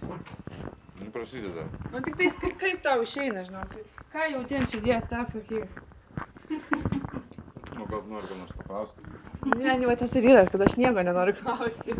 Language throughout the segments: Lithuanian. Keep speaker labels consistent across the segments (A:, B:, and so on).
A: Nu, prasideda.
B: Nu, tik tais, kaip tau išeina, žinok. Ką jau ten širdies, tą sakyk.
A: Nu, gal nori ką nors paklausti?
B: Ne, va tas ir yra, kad aš nieko nenoriu klausti.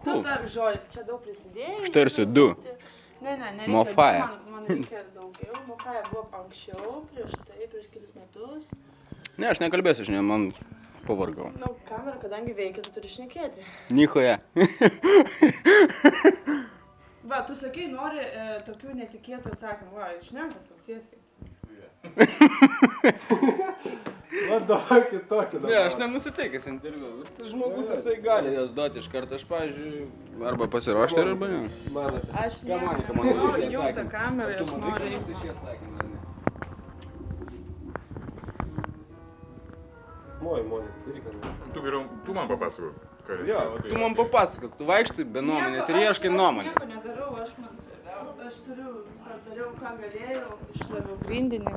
B: Tu tarp žodžių, čia daug prisidėjai.
C: Aš tarsi du.
B: Ne, nereikia.
C: Mofaja.
B: Man reikia daugiau. Mofaja buvo anksčiau, prieš kelis metus.
C: Ne, aš nekalbėsiu, žinai, man pavargau.
B: Nu, kamera, kadangi veikia, tu turi šnekėti.
C: Nichoje.
B: Va, tu sakai, nori tokių netikėtų atsakymų. Va, šneka tau tiesiai.
D: Va, davai kitokį.
C: Ne, aš nenusiteikęs interviu. Tas žmogus jisai gali jas duoti iš karto. Aš, pavyzdžiui, arba pasiruošti, arba ne.
B: Aš
C: Monika,
B: noriu jau tą kamerą, aš noriu.
D: Monika, irgi.
A: Tu geriau, tu man papasakok.
C: Jo, tu man papasakok, tu vaikštai be nuomonės ir ieškai nuomonę.
B: Aš nieko nedarau, aš padariau, ką galėjau, išlaviau grindinį.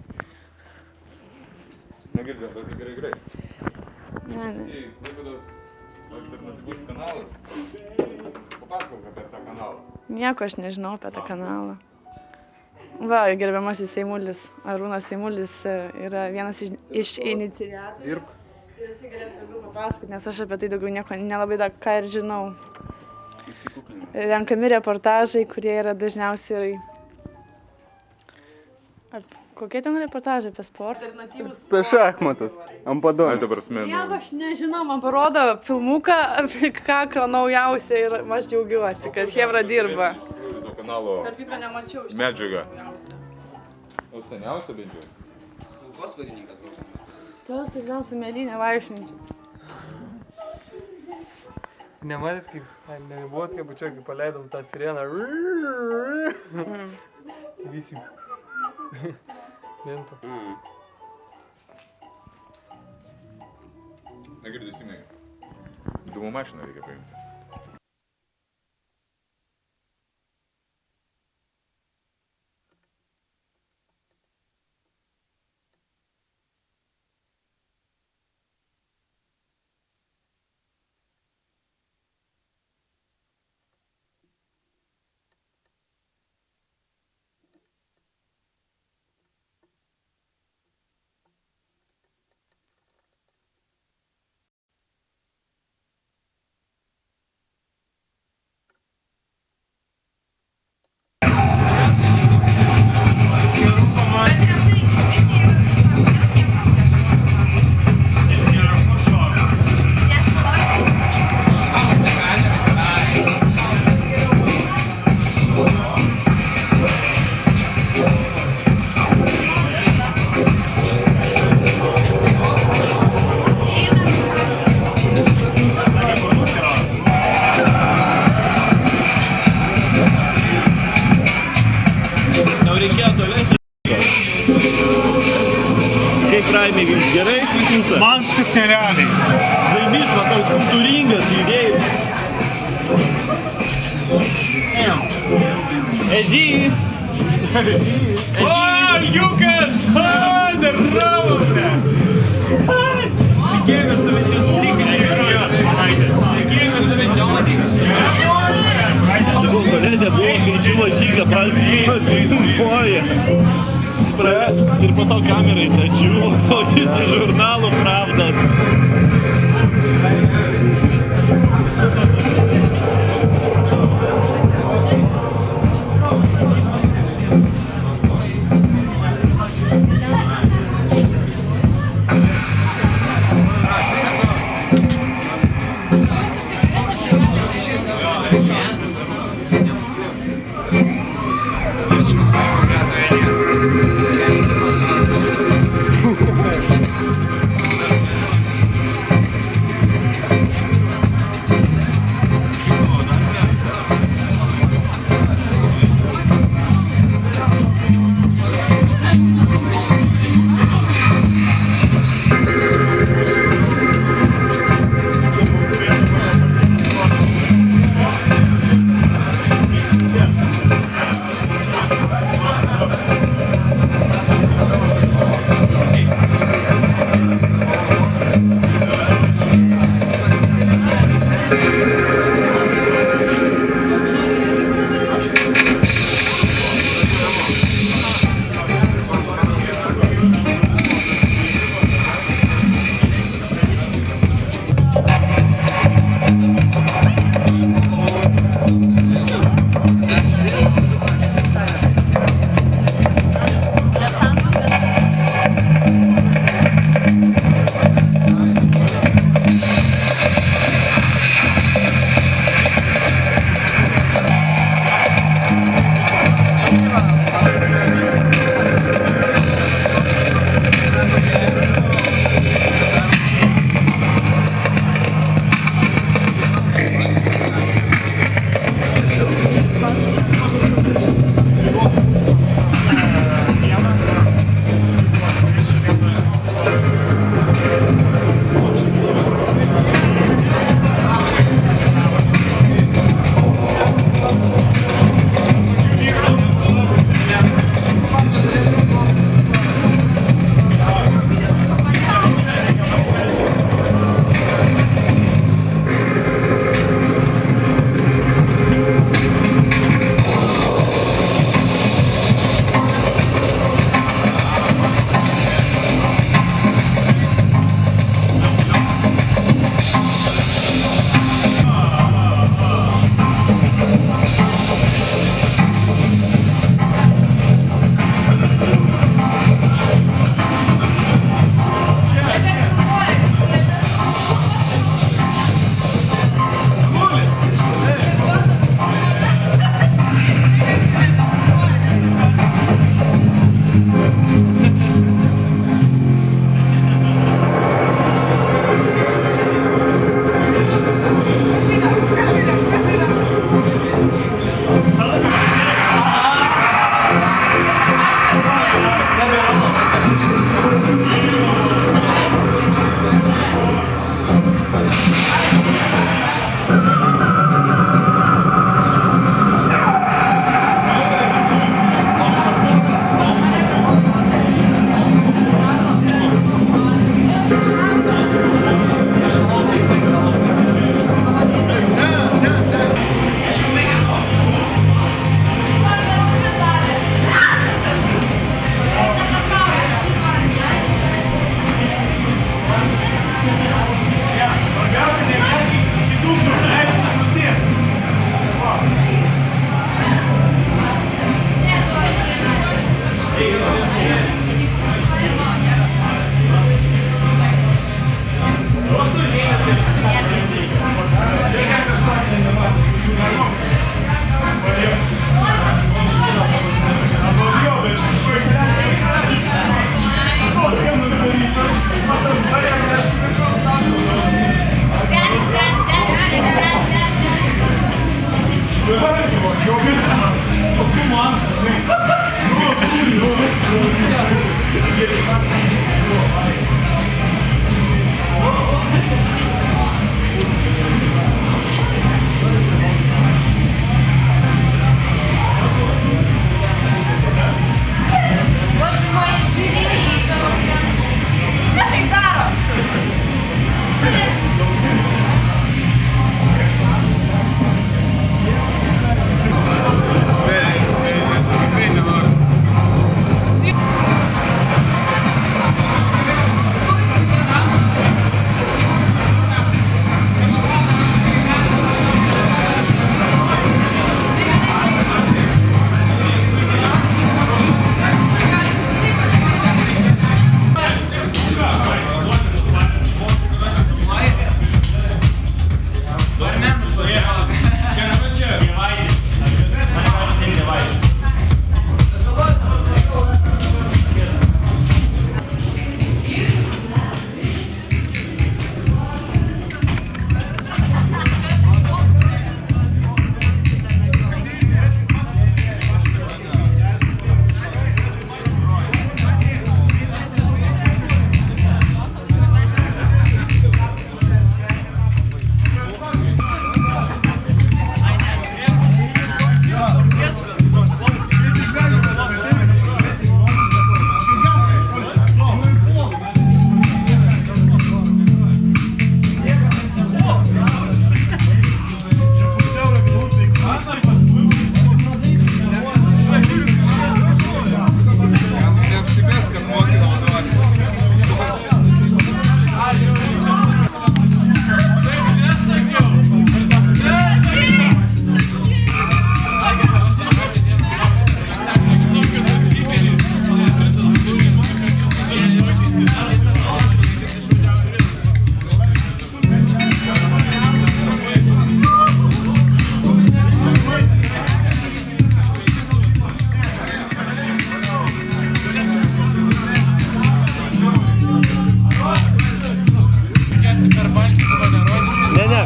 A: Negirdėjau, bet gerai.
B: Ne.
A: Klaipėdos alternatyvus kanalas. Papasakok apie tą kanalą.
B: Nieko aš nežinau apie tą kanalą. Va, gerbiamasis Seimulis, Arūnas Seimulis yra vienas iš iniciatorių.
C: Dirbk.
B: Ir jisai galėtų daugiau papasakoti, nes aš apie tai daugiau nieko nelabai dar ką ir žinau. Renkami reportažai, kurie yra dažniausiai... Kokie ten reportažai apie sportą?
C: Apie šachmatus. Ant padonų.
A: Ta prasme,
B: Nieko aš nežinau, man parodo filmuką apie ką naujausia ir aš džiaugiuosi, kad Chebra dirba.
A: To kanalo
B: Tarp kitko nemačiau iš
A: medžiagą.
B: naujausia.
A: O seniausia bent jau.
C: Kulkos vadininkas gal.
B: Tos taip gal su mėlynė vaikštančias.
D: Nematėt, kaip, nebuvot, kaip čia, kai paleidom tą sireną. Visi. Mintų.
A: Negirdi, Simai. Dūmų mašiną reikia paimti.
E: Gerai, man viskas nerealiai. Daibys, va, toks kultūringas judėjimas. Ežy! O, Algiukas! Neravo, ble! Tikėjomės tave čia sutikti šiandien. Tikėjomės šviesiau matysis. Sakau, kolegė buvo greičiu mažyga, palpinimas filmuoja. Ir po to kamerai tačių, o jis iš žurnalų Pravdos.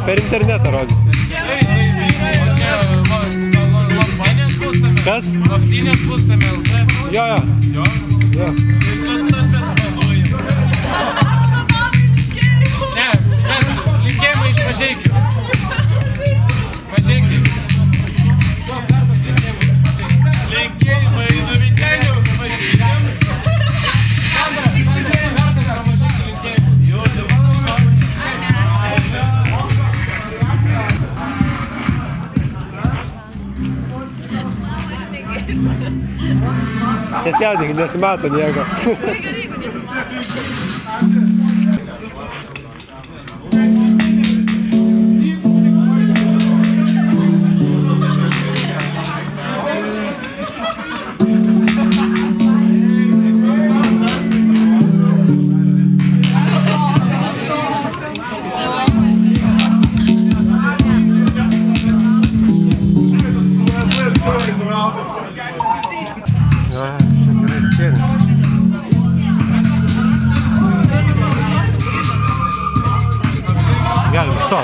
D: Per internetą rodys. Kas?
F: Loftinės bus tame LT.
D: Jo.
F: Ne, linkėjimai iš Mažeikių. Linkėjimai nuo Vintenių Mažeikiams.
D: Nesijaudink, nesimato nieko. Galim iš to.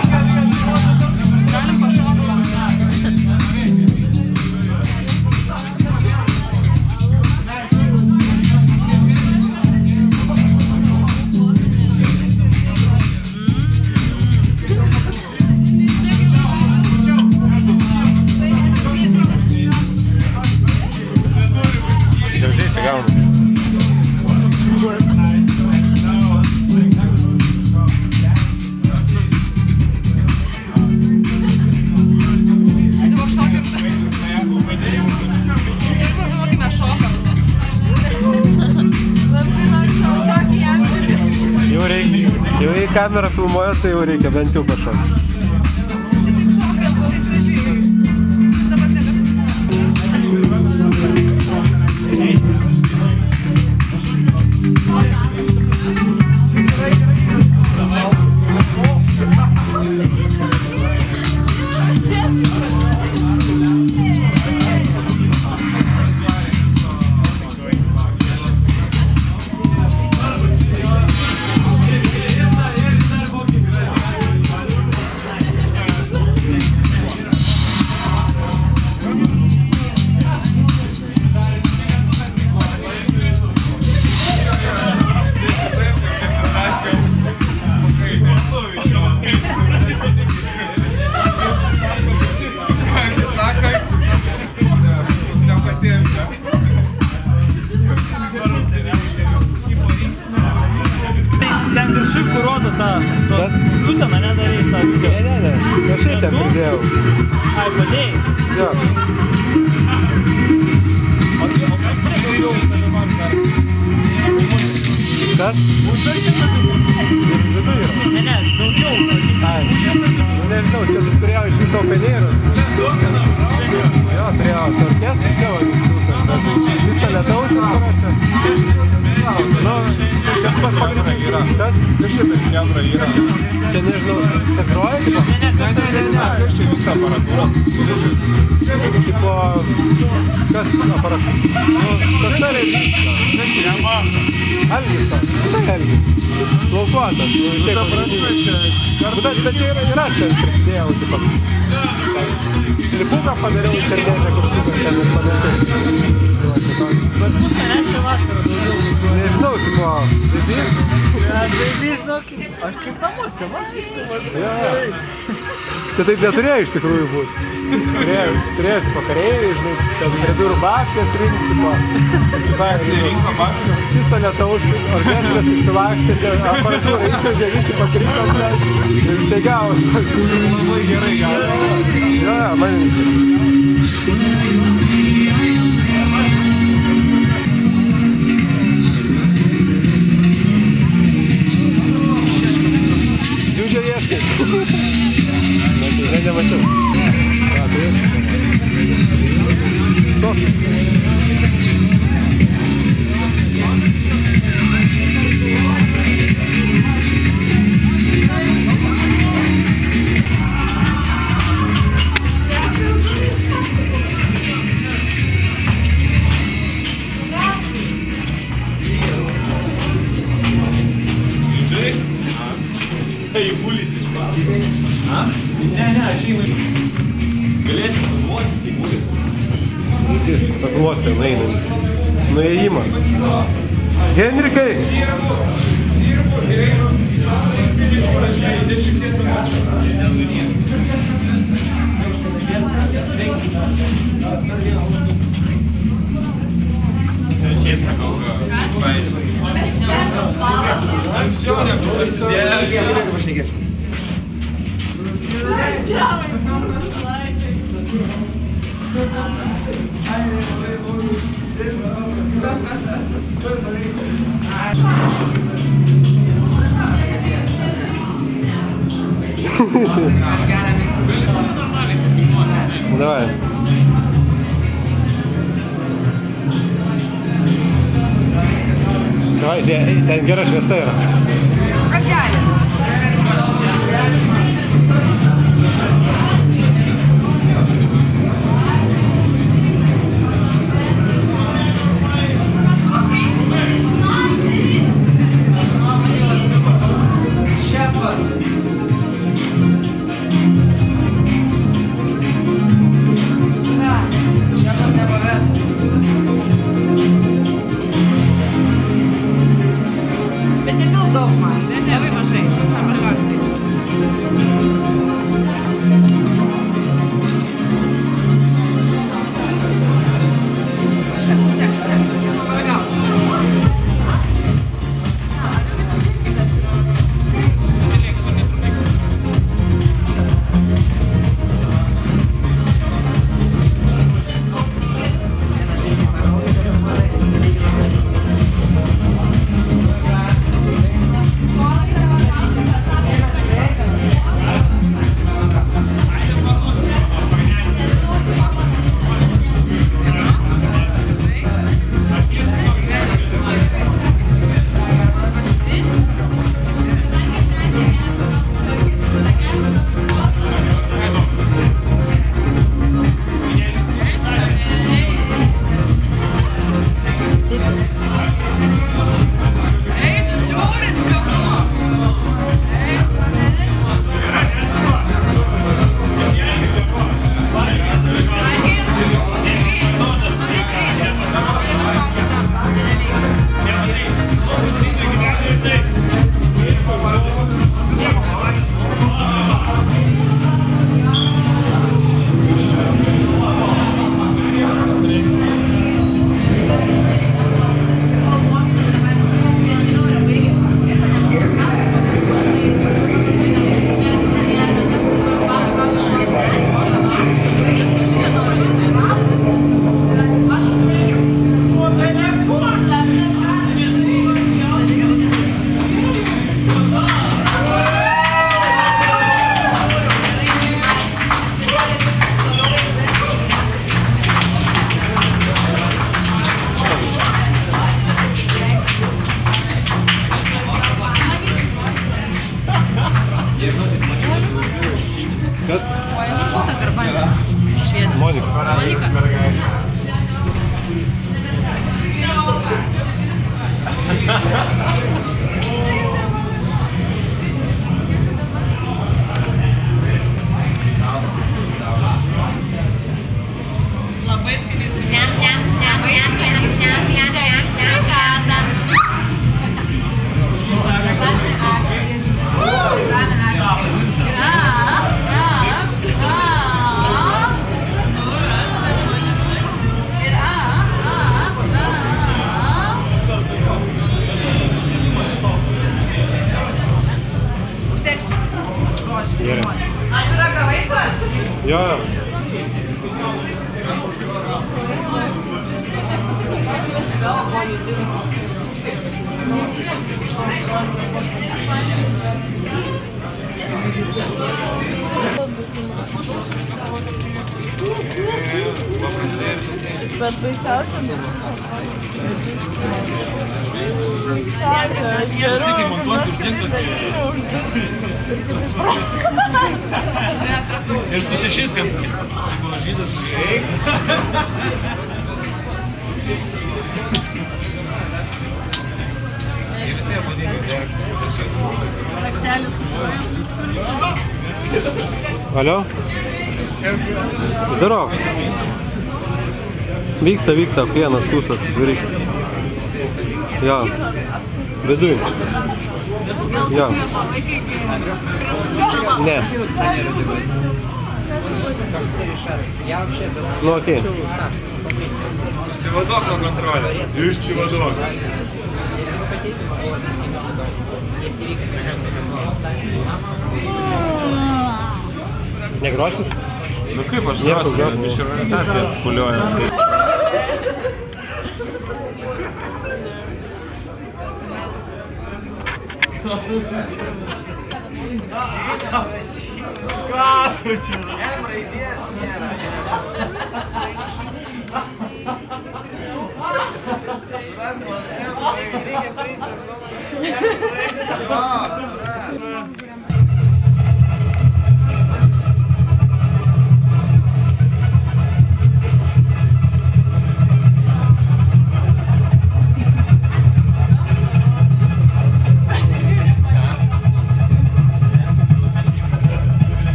D: Daužiai čia gaunam. kamera filmuoja, tai jau reikia bent jau pašokti.
B: Šitaip šokiam, tai gražiai. Dabar
E: Ten viršui, kur rodo tą... Tu ten nedarei tą video.
D: Ne. Aš ir ten pridėjau.
E: Ai, padėjai?
D: Jo.
E: O kas čia daugiau kada nors dar?
D: Kas?
E: Už dar čia tada?
D: Ir vidu yra.
E: Ne, daugiau.
D: Ai.
E: Už čia tada?
D: Nu nežinau, čia turėjau iš viso openėrus. Jo, turėjau su orkestru, čia va, bet visą lietaus ir karo čia. Nu, tai šias pas pagrindas yra. Kas? Kas čia per žemrą yra? Čia nežinau, kas groja? Ne, kas čia visą aparatūrą? Tipo, kas aparatūrą? Nu, kas tai realistika? Kas čia nemato? Algis tas, tai Algis. Laukuotas, nu vis tiek pagrindinis. Bet čia ir aš ten prisidėjau, tipo. Klipuką padariau internete, kur klipas ten ir panašiai.
E: Bet pusę nešia vasarą daugiau.
D: Nežinau, tipo, žaidys?
E: Žaidys, nu, aš kaip namuose, man iš tai man.
D: Čia taip neturėjo iš tikrųjų būti. Turėjo, tipo, kareiviai, žinai, ten prie durų babkės rinkti, tipo. Pasirinko babkės. Viso lietaus orkestras išsilakstė, čia aparatūrą išvežė, visi pakrito, ir štai gavos. Labai gerai gavos. Jo, man... Džiūdžio ieškai. Ne, nemačiau. A, tai Sof. Pakloti ten einant. Nuėjimą. Henrikai! Давай. Давай, ten gera šviesa yra.
B: Bet nepil daug man, ne, labai mažai, tu sam ir galite.
D: Kas?
G: Šviesa.
D: Monika.
G: Labai skaniai. Jam, jam, jam, jam, jam, jam, jam, jam, jam.
D: Gerai. Jo, jo.
B: Bet baisiausia, aš geriu.
E: Ir su 6 kampais. Jeigu žydas žiūrėk. Ir visi apodingi.
B: Raktelis.
D: Alio? Здоров. Vyksta, vienas kūsas, varikis. Jo. Viduj. Jo. Ne. Nu, okei.
A: Išsivaduok nuo kontrolės. Išsivaduok.
D: Negrosi?
A: Nu kaip aš
D: Nieko
A: grosiu,
D: groti.
A: biškį organizacija pulioja.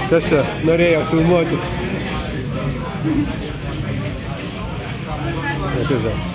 D: Kas čia norėjo filmuotis? Nežinau.